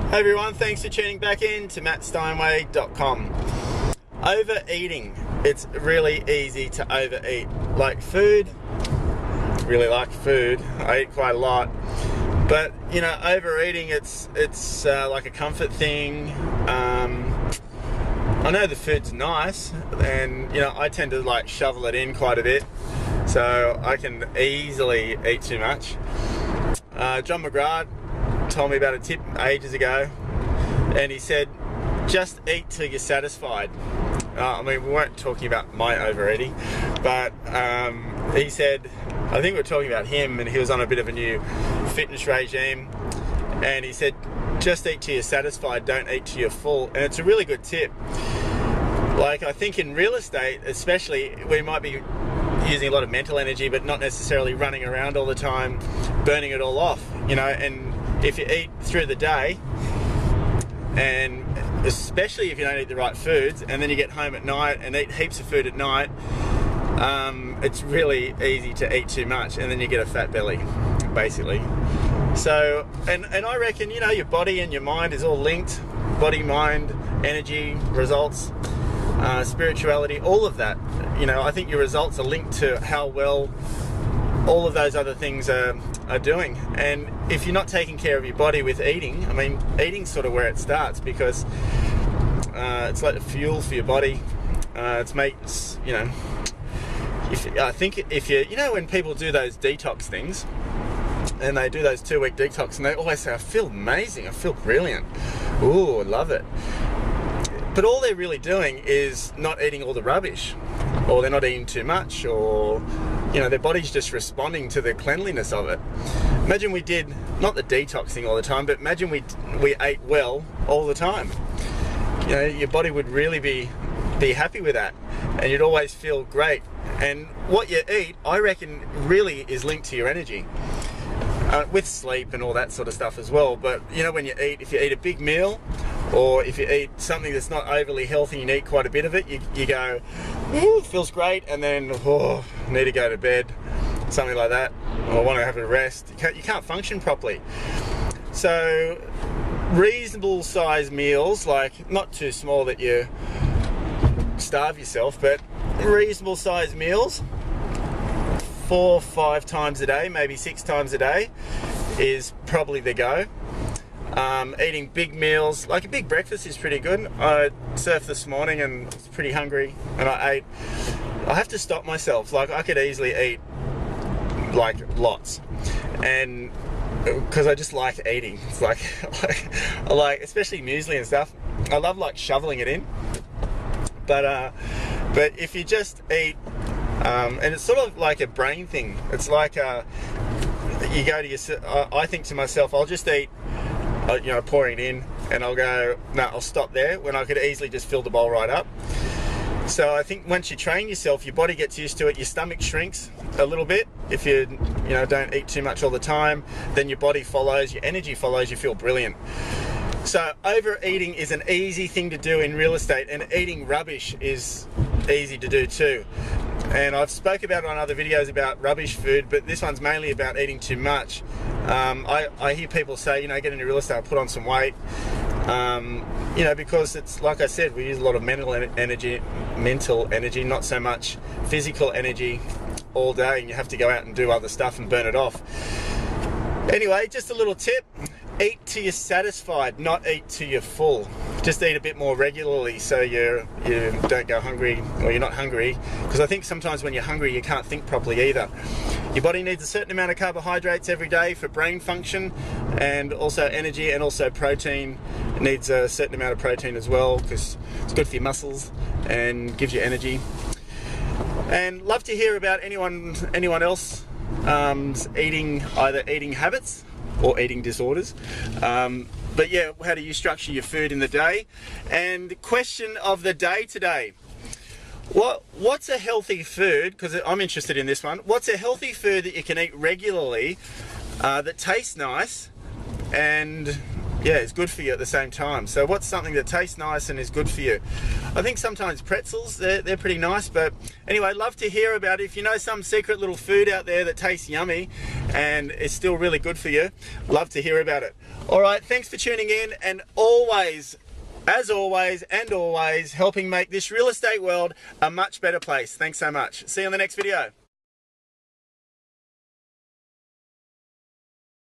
Hey everyone, thanks for tuning back in to mattsteinway.com. Overeating. It's really easy to overeat. Like food, really like food. I eat quite a lot. But, you know, overeating, it's like a comfort thing. I know the food's nice, and, you know, I tend to like shovel it in quite a bit. So I can easily eat too much. John McGrath told me about a tip ages ago, and he said just eat till you're satisfied. I mean, we weren't talking about my overeating, but he said, I think we were talking about him, and he was on a bit of a new fitness regime, and he said just eat till you're satisfied, don't eat till you're full. And it's a really good tip. Like, I think in real estate especially, we might be using a lot of mental energy, but not necessarily running around all the time, burning it all off, you know. And if you eat through the day, and especially if you don't eat the right foods, and then you get home at night and eat heaps of food at night, it's really easy to eat too much, and then you get a fat belly, basically. So, and I reckon, you know, your body and your mind is all linked. Body, mind, energy, results, spirituality, all of that. You know, I think your results are linked to how well all of those other things are doing. And if you're not taking care of your body with eating, I mean, eating's sort of where it starts, because it's like the fuel for your body. It's makes, you know, I think if you know, when people do those detox things, and they do those 2-week detox, and they always say, I feel amazing, I feel brilliant, ooh, I love it. But all they're really doing is not eating all the rubbish, or they're not eating too much, or, you know, their body's just responding to the cleanliness of it. Imagine we did, not the detoxing all the time, but imagine we ate well all the time. You know, your body would really be happy with that, and you'd always feel great. And what you eat, I reckon, really is linked to your energy. With sleep and all that sort of stuff as well. But, you know, when you eat, if you eat a big meal, or if you eat something that's not overly healthy and you eat quite a bit of it, you go, ooh, feels great, and then, oh, need to go to bed, something like that, or want to have a rest. You can't function properly. So reasonable sized meals, like not too small that you starve yourself, but reasonable sized meals, 4 or 5 times a day, maybe 6 times a day, is probably the go. Eating big meals, like a big breakfast, is pretty good. I surfed this morning and was pretty hungry, and I have to stop myself. Like, I could easily eat like lots, and because I just like eating. It's like I like, especially muesli and stuff, I love like shoveling it in. But if you just eat, and it's sort of like a brain thing. It's like you go to your, I think to myself, I'll just eat, you know, pouring it in, and I'll go, no, I'll stop there, when I could easily just fill the bowl right up. So I think once you train yourself, your body gets used to it. Your stomach shrinks a little bit if you know, don't eat too much all the time. Then your body follows, your energy follows, you feel brilliant. So overeating is an easy thing to do in real estate, and eating rubbish is easy to do too. And I've spoke about it on other videos about rubbish food, but this one's mainly about eating too much. I hear people say, you know, get into real estate, put on some weight. You know, because it's, like I said, we use a lot of mental energy, not so much physical energy all day, and you have to go out and do other stuff and burn it off. Anyway, just a little tip. Eat till you're satisfied, not eat till you're full. Just eat a bit more regularly, so you don't go hungry, or you're not hungry, because I think sometimes when you're hungry you can't think properly either. Your body needs a certain amount of carbohydrates every day for brain function, and also energy, and also protein. It needs a certain amount of protein as well, because it's good for your muscles and gives you energy. And love to hear about anyone else either eating habits or eating disorders. But yeah, how do you structure your food in the day? And the question of the day today, what's a healthy food, because I'm interested in this one, what's a healthy food that you can eat regularly, that tastes nice, and yeah, is good for you at the same time. So what's something that tastes nice and is good for you? I think sometimes pretzels, they're pretty nice, but anyway, love to hear about it. If you know some secret little food out there that tastes yummy and is still really good for you, love to hear about it. All right, thanks for tuning in, and always, as always and always, helping make this real estate world a much better place. Thanks so much. See you on the next video.